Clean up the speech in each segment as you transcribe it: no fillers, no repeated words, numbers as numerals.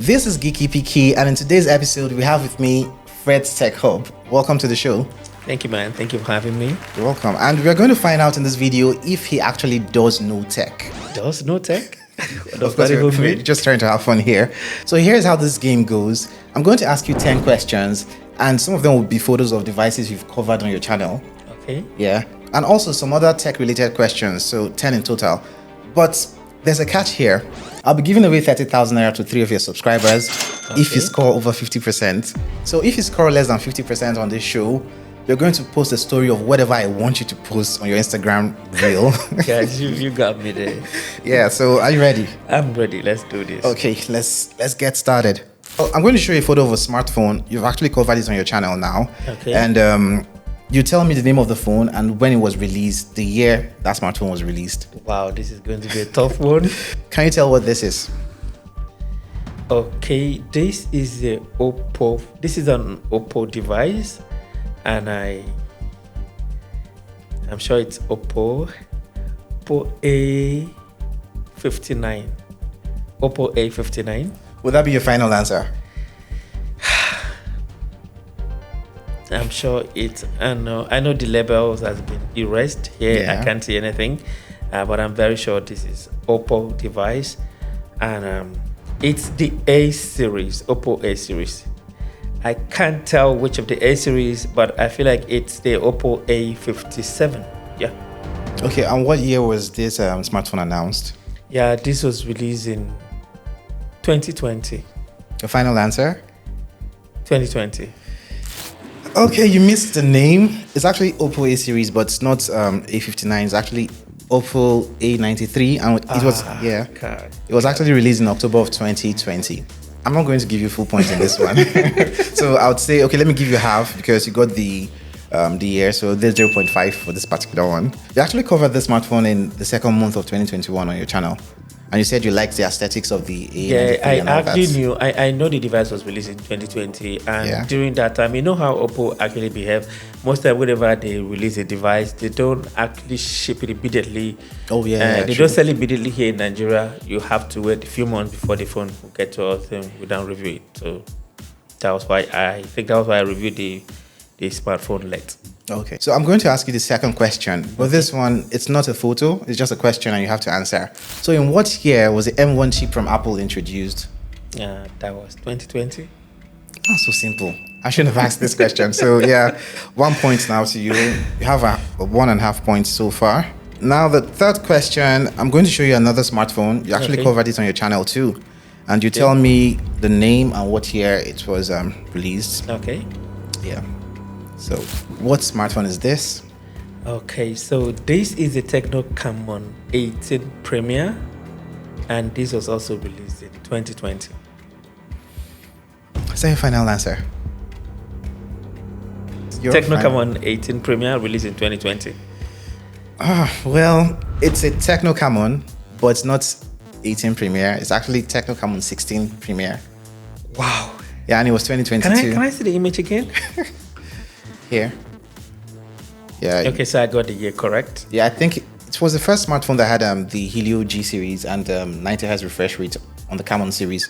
This is Geeky Peaky, and in today's episode, we have with me Fred's Tech Hub. Welcome to the show. Thank you, man. Thank you for having me. You're welcome. And we're going to find out in this video if he actually does know tech. Does know tech? Of course, we're just trying to have fun here. So here's how this game goes. I'm going to ask you 10 questions, and some of them will be photos of devices you've covered on your channel. Okay. Yeah. And also some other tech-related questions, so 10 in total. But there's a catch here. I'll be giving away 30,000 naira to 3 of your subscribers if you score over 50%. So if you score less than 50% on this show, you're going to post a story of whatever I want you to post on your Instagram reel. Guys, you got me there. Yeah, so are you ready? I'm ready. Let's do this. Okay, let's get started. I'm going to show you a photo of a smartphone. You've actually covered it on your channel now. Okay. And you tell me the name of the phone and when it was released, the year that smartphone was released. Wow, this is going to be a tough one. Can you tell what this is? Okay, this is the Oppo. This is an Oppo device, and I'm sure it's Oppo A59. Oppo A59. Would that be your final answer? I'm sure it's. I know the labels has been erased here. Yeah. I can't see anything, but I'm very sure this is Oppo device, and it's the A series, Oppo A series. I can't tell which of the A series, but I feel like it's the Oppo A57. Yeah. Okay, and what year was this smartphone announced? Yeah, this was released in 2020. Your final answer? 2020. Okay, you missed the name. It's actually Oppo A series, but it's not A59. It's actually Oppo A93, and it was God. It was actually released in October of 2020. I'm not going to give you full points in this one. So I would say, okay, let me give you half because you got the year, so there's 0.5 for this particular one. You actually covered the smartphone in the second month of 2021 on your channel. And you said you liked the aesthetics of the A93. Yeah, I and all actually that. knew. I know the device was released in 2020, and during that time, you know how Oppo actually behave. Most time, whenever they release a device, they don't actually ship it immediately. Oh yeah, they don't sell it immediately here in Nigeria. You have to wait a few months before the phone will get to us, and we don't review it. So that was why I reviewed the smartphone late. Okay, so I'm going to ask you the second question, but this one, it's not a photo, it's just a question and you have to answer. So in what year was the M1 chip from Apple introduced? Yeah, that was 2020. Oh, so simple. I shouldn't have asked this question. So yeah, 1 point now to you. You have a 1.5 points so far. Now the third question, I'm going to show you another smartphone. You actually covered it on your channel too. And you tell me the name and what year it was released. Okay. Yeah. So, what smartphone is this? Okay, so this is the Tecno Camon 18 Premier, and this was also released in 2020. Say your final answer. Tecno Camon 18 Premier released in 2020. Well, it's a Tecno Camon, but it's not 18 Premier. It's actually Tecno Camon 16 Premier. Wow. Yeah, and it was 2022. Can I see the image again? Here. Yeah. Okay, so I got the year correct. Yeah, I think it was the first smartphone that had the Helio G series and 90 Hz refresh rate on the Camon series.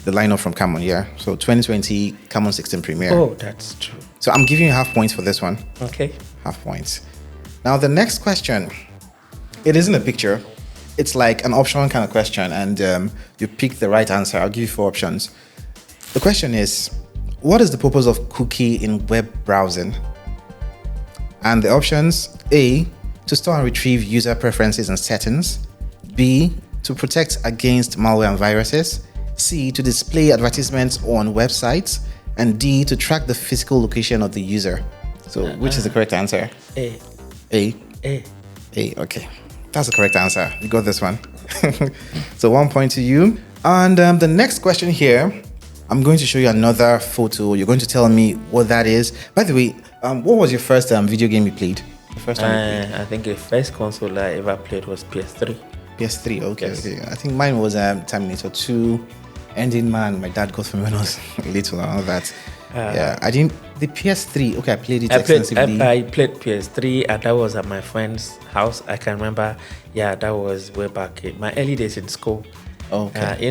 The lineup from Camon, yeah. So 2020 Camon 16 Premier. Oh, that's true. So I'm giving you half points for this one. Okay. Half points. Now the next question, it isn't a picture. It's like an optional kind of question, and you pick the right answer. I'll give you 4 options. The question is, what is the purpose of cookie in web browsing? And the options: A, to store and retrieve user preferences and settings; B, to protect against malware and viruses; C, to display advertisements on websites; and D, to track the physical location of the user. So which is the correct answer? A. A. A. A, okay. That's the correct answer. You got this one. So 1 point to you. And the next question here, I'm going to show you another photo. You're going to tell me what that is. By the way, what was your first video game you played? The first time you played? I think the first console I ever played was PS3. PS3, okay, Yes. okay. I think mine was Terminator 2, Ending Man. My dad got for me when I was little and all that. Yeah, I didn't. The PS3, okay, I played it extensively. I played PS3, and that was at my friend's house. I can remember. Yeah, that was way back in my early days in school. Okay.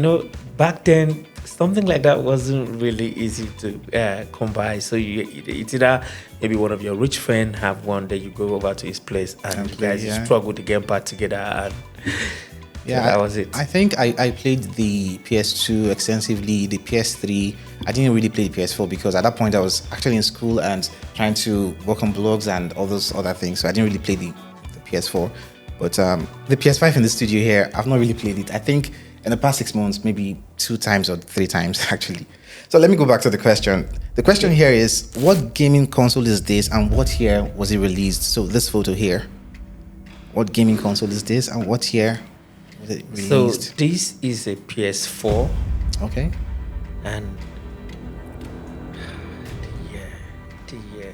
Back then, something like that wasn't really easy to come by. So it's either maybe one of your rich friends have one, then you go over to his place and you guys struggle to get back together. And yeah, so that was it. I think I played the PS2 extensively, the PS3. I didn't really play the PS4 because at that point I was actually in school and trying to work on blogs and all those other things. So I didn't really play the PS4. But the PS5 in the studio here, I've not really played it. I think in the past 6 months, maybe 2 times or 3 times actually. So let me go back to the question. The question here is, what gaming console is this and what year was it released? So this photo here. What gaming console is this and what year was it released? So this is a PS4. Okay. And the year.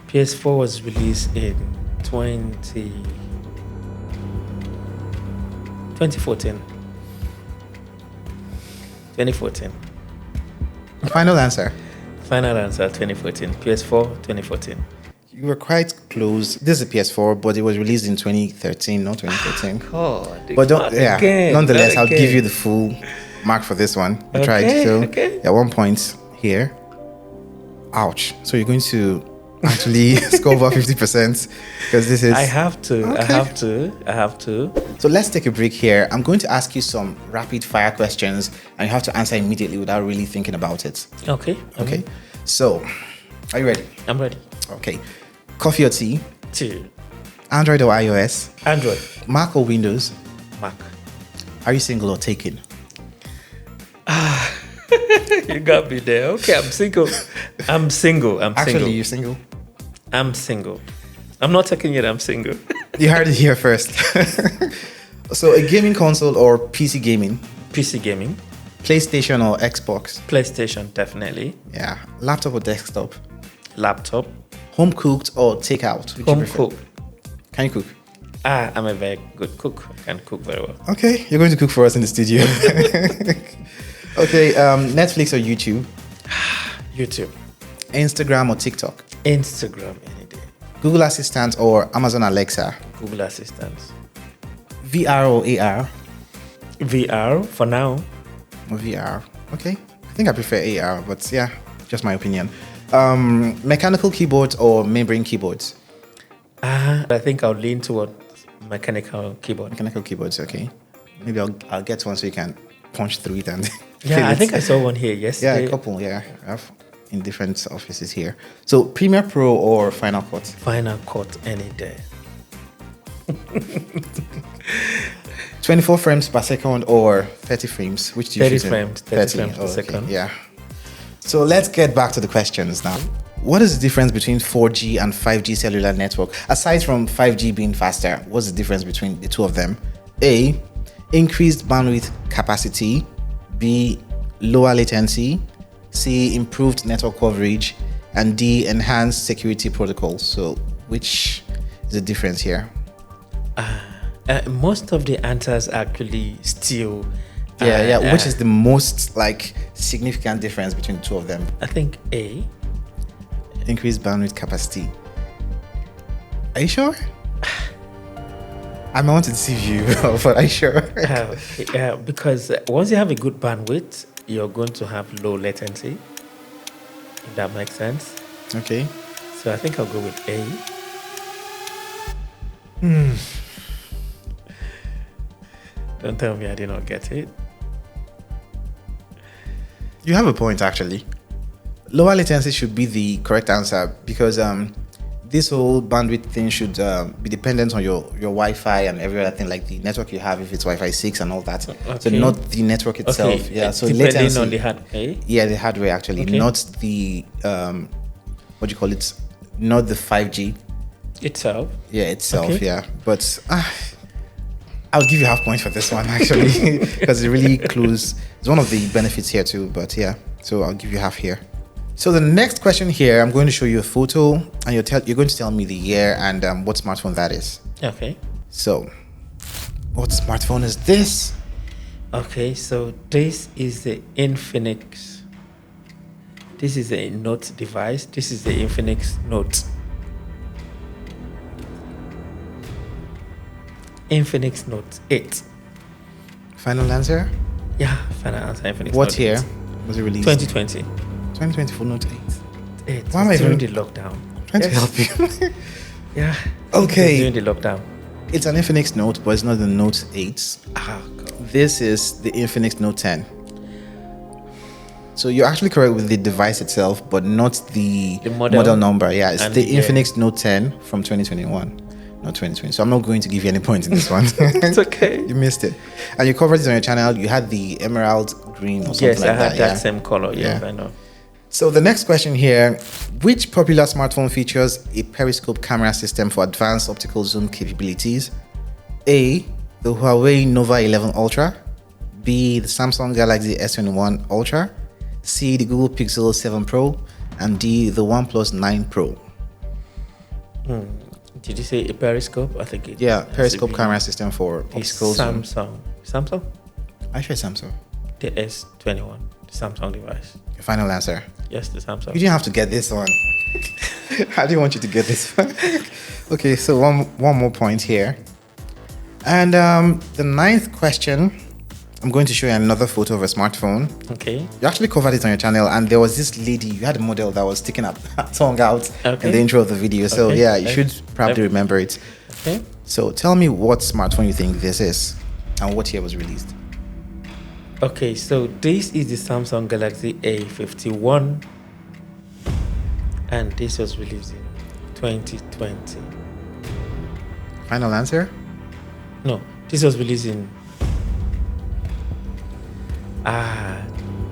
PS4 was released in 2014. 2014. Final answer. Final answer, 2014. PS4, 2014. You were quite close. This is a PS4, but it was released in 2013, not 2014. God, but don't, again, nonetheless, I'll give you the full mark for this one. You tried. So, yeah, 1 point here. Ouch. So you're going to actually score over 50% because this is... I have to. Okay. I have to. So let's take a break here. I'm going to ask you some rapid fire questions and you have to answer immediately without really thinking about it. Okay. So, are you ready? I'm ready. Okay. Coffee or tea? Tea. Android or iOS? Android. Mac or Windows? Mac. Are you single or taken? You got me there. Okay, I'm single. Actually, you're single? I'm single. I'm not taking it, I'm single. You heard it here first. So a gaming console or PC gaming? PC gaming. PlayStation or Xbox? PlayStation, definitely. Yeah. Laptop or desktop? Laptop. Home cooked or takeout? Home cooked. Can you cook? I'm a very good cook. I can cook very well. Okay, you're going to cook for us in the studio. Okay, Netflix or YouTube? YouTube. Instagram or TikTok? Instagram any day. Google Assistant or Amazon Alexa? Google Assistant. VR or AR? VR for now. VR. Okay. I think I prefer AR, but yeah, just my opinion. Mechanical keyboards or membrane keyboards? I think I'll lean toward mechanical keyboard. Mechanical keyboards, okay. Maybe I'll get one so you can punch through it and yeah, I think I saw one here yesterday. Yeah, a couple, yeah. I have in different offices here. So Premiere Pro or Final Cut? Final Cut any day. 24 frames per second or 30 frames? Which do you 30 choose? frames. 30 frames per second. Yeah. So let's get back to the questions now. What is the difference between 4G and 5G cellular network? Aside from 5G being faster, what's the difference between the two of them? A, increased bandwidth capacity. B, lower latency. C, improved network coverage. And D, enhanced security protocols. So which is the difference here? Most of the answers actually still... Which is the most significant difference between the two of them? I think A. Increased bandwidth capacity. Are you sure? I might want to deceive you, but are you sure? Because once you have a good bandwidth, you're going to have low latency. If that makes sense. Okay. So I think I'll go with A. Don't tell me I did not get it. You have a point, actually. Lower latency should be the correct answer because this whole bandwidth thing should be dependent on your Wi-Fi and every other thing, like the network you have, if it's Wi-Fi 6 and all that. Okay. So not the network itself. Okay. Yeah. So depending latency, on the hardware. Yeah, the hardware actually, not the what do you call it? Not the 5G itself. Yeah, itself. Okay. Yeah, but I'll give you half point for this one actually because it really clues. It's one of the benefits here too. But yeah, so I'll give you half here. So the next question here, I'm going to show you a photo and you're going to tell me the year and what smartphone that is. Okay. So, what smartphone is this? Okay, so this is the Infinix. This is a Note device. This is the Infinix Note. Infinix Note 8. Final answer? Yeah, final answer. Infinix What Note year 8. was it released? 2020. 2020 for Note 8. Why am I during the lockdown? Trying to help you. Yeah. Okay. During the lockdown. It's an Infinix Note, but it's not the Note 8. Ah, God. This is the Infinix Note 10. So you're actually correct with the device itself, but not the model number. Yeah, it's the Infinix Note 10 from 2021, not 2020. So I'm not going to give you any points in this one. It's okay. You missed it. And you covered it on your channel. You had the emerald green or something like that. Yes, I had that same color. Yeah, I know. So the next question here, which popular smartphone features a periscope camera system for advanced optical zoom capabilities? A, the Huawei Nova 11 Ultra. B, the Samsung Galaxy S21 Ultra. C, the Google Pixel 7 Pro. And D, the OnePlus 9 Pro. Did you say a periscope? I think it. Yeah, periscope camera system for optical zoom. Samsung? I sure Samsung. The S21, the Samsung device. Your final answer? Yes, the Samsung. You didn't have to get this one. I didn't want you to get this one. Okay, so one more point here. And the ninth question, I'm going to show you another photo of a smartphone. Okay. You actually covered it on your channel, and there was this lady, you had a model that was sticking her tongue out in the intro of the video. So yeah, you should probably remember it. Okay. So tell me what smartphone you think this is and what year was released. Okay, so this is the Samsung Galaxy A51, and this was released in 2020. Final answer? No, this was released in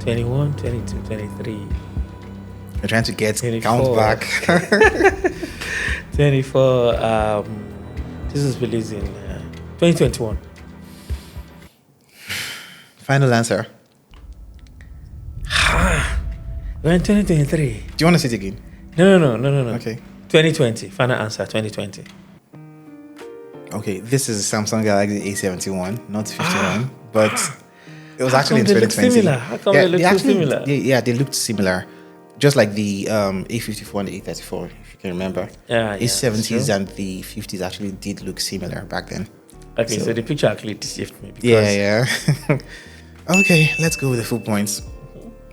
21, 22, 23. You're trying to get 24. count back. 24. This was released in 2021. Final answer. We're in 2023. Do you want to see it again? No. Okay. 2020. Final answer, 2020. Okay, this is a Samsung Galaxy A71, not 51, but it was actually in 2020. How come they look similar? They looked similar. Just like the A54 and the A34, if you can remember. A70s and the 50s actually did look similar back then. Okay, so the picture actually deceived me. Yeah. Okay, let's go with the full points.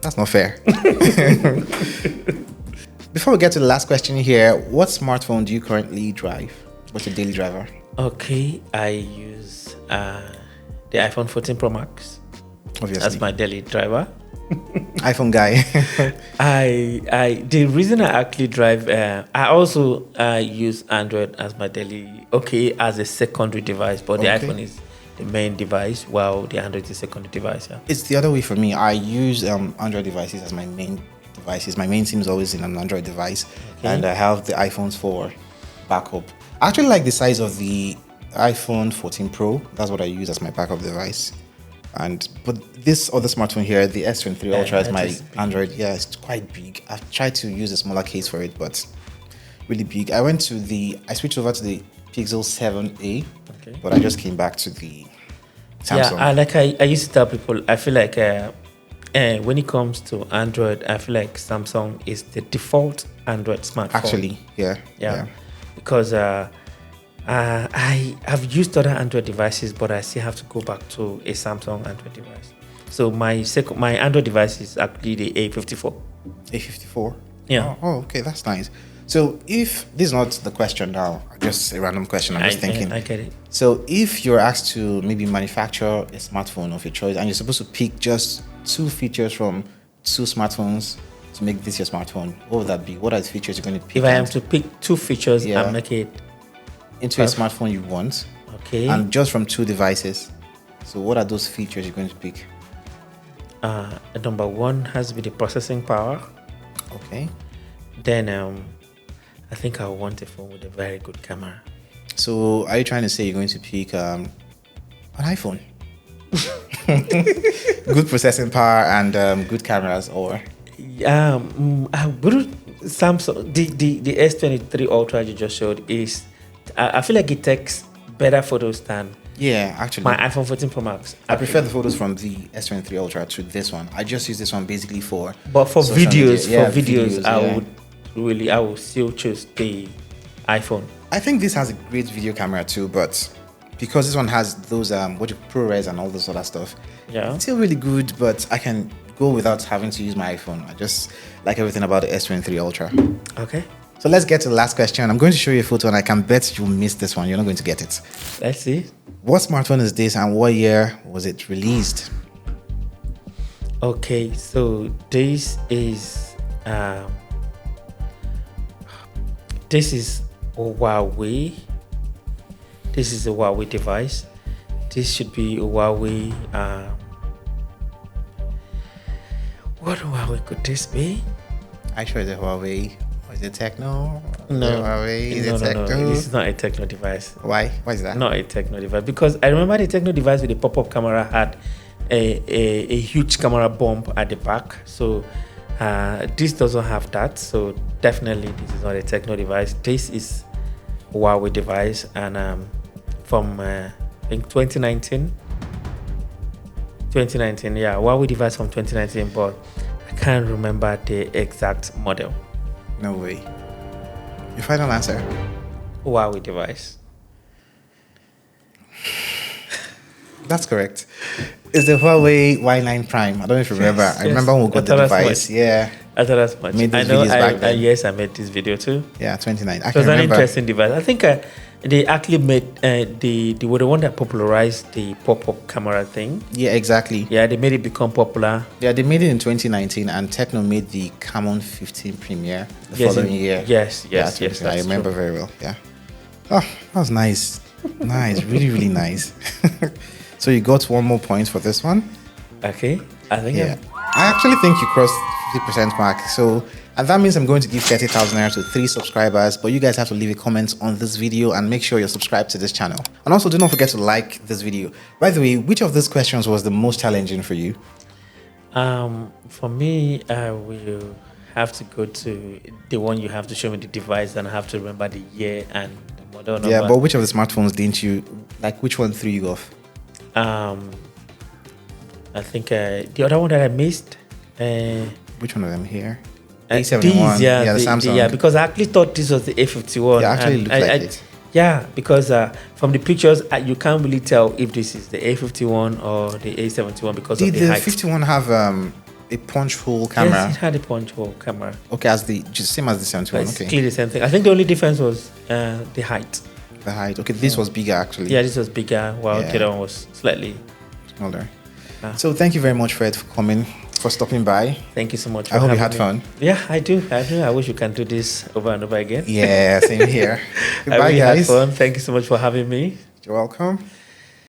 That's not fair. Before we get to the last question here, what smartphone do you currently drive? What's your daily driver? Okay, I use the iPhone 14 Pro Max. Obviously. That's my daily driver. iPhone guy. The reason I actually drive, I also use Android as my daily, as a secondary device, but the iPhone is the main device, while the Android is the secondary device. Yeah. It's the other way for me. I use Android devices as my main devices. My main SIM is always in an Android device, and I have the iPhones for backup. I actually like the size of the iPhone 14 Pro. That's what I use as my backup device. But this other smartphone here, the S23 Ultra, is my Android. Yeah, it's quite big. I've tried to use a smaller case for it, but really big. I switched over to the Pixel 7a, but I just came back to the Samsung. Yeah, I used to tell people, I feel like when it comes to Android, I feel like Samsung is the default Android smartphone. Actually, yeah. Because I have used other Android devices, but I still have to go back to a Samsung Android device. So my Android device is actually the A54. A54? Yeah. Oh, okay, that's nice. So if this is not the question now, just a random question, I'm just thinking. I get it. So if you're asked to maybe manufacture a smartphone of your choice and you're supposed to pick just 2 features from 2 smartphones to make this your smartphone, what would that be? What are the features you're going to pick? If I am to pick 2 features and make it into a smartphone you want, and just from 2 devices, so what are those features you're going to pick? Number 1 has to be the processing power. Okay. Then I think I want a phone with a very good camera. So are you trying to say you're going to pick an iPhone? Good processing power and good cameras, or Samsung, the S23 Ultra you just showed is, I feel like it takes better photos than actually my iPhone 14 Pro Max. I prefer the photos from the S23 Ultra to this one. I just use this one basically for videos. Videos, I will still choose the iPhone. I think this has a great video camera too, but because this one has those ProRes and all this other stuff. Yeah. It's still really good, but I can go without having to use my iPhone. I just like everything about the S23 Ultra. Okay. So let's get to the last question. I'm going to show you a photo, and I can bet you'll miss this one. You're not going to get it. Let's see. What smartphone is this, and what year was it released? Okay, so this is Huawei. This is a Huawei device. This should be a Huawei. What Huawei could this be? I sure it's a Huawei. Or is it Techno? No. Huawei? Is it No. Techno? This is not a Techno device. Why? Why is that? Not a Techno device, because I remember the Techno device with the pop-up camera had a huge camera bump at the back. So this doesn't have that. So definitely this is not a Techno device. This is a Huawei device, and from I think 2019. 2019, yeah, Huawei device from 2019, but I can't remember the exact model. No way. Your final answer? Huawei device. That's correct. It's the Huawei Y9 Prime. I don't know if you remember. Yes, I remember when we got the device. Yeah. I thought that's much. Made those I know. videos back then. Yes, I made this video too. Yeah, 29. I It can was an remember. interesting device. I think they actually made they were the one that popularized the pop-up camera thing. Yeah, exactly. Yeah, they made it become popular. Yeah, they made it in 2019, and Techno made the Camon 15 Premier the following year. Yes. Yeah, Yes. I That's remember true. very well. Yeah. Oh, that was nice. Nice. Really, really nice. So you got one more point for this one. Okay, I think. Yeah. I actually think you crossed 50% mark. So, and that means I'm going to give 30,000 naira to 3 subscribers. But you guys have to leave a comment on this video and make sure you're subscribed to this channel. And also, do not forget to like this video. By the way, which of these questions was the most challenging for you? For me, I will have to go to the one you have to show me the device, and I have to remember the year and the model number. Yeah, but which of the smartphones didn't you like? Which one threw you off? I think the other one that I missed. Which one of them here? These, A71. yeah, The Samsung. yeah, because I actually thought this was the A51. Yeah, actually and looked like it. Yeah, because from the pictures, you can't really tell if this is the A51 or the A71 because Did of the the height. 51 have a punch hole camera? Yes, it had a punch hole camera. Okay, as the just same as the 71. It's Okay, clearly the same thing. I think the only difference was the height. the height. Okay, this was bigger actually. Yeah, this was bigger, while Yeah. the other one was slightly. Smaller. Ah. So thank you very much, Fred, for coming, for stopping by. Thank you so much. I hope you having had me. fun. Yeah, I do. I wish you can do this over and over again. Yeah, same here. I Goodbye, really guys. had fun. Thank you so much for having me. You're welcome.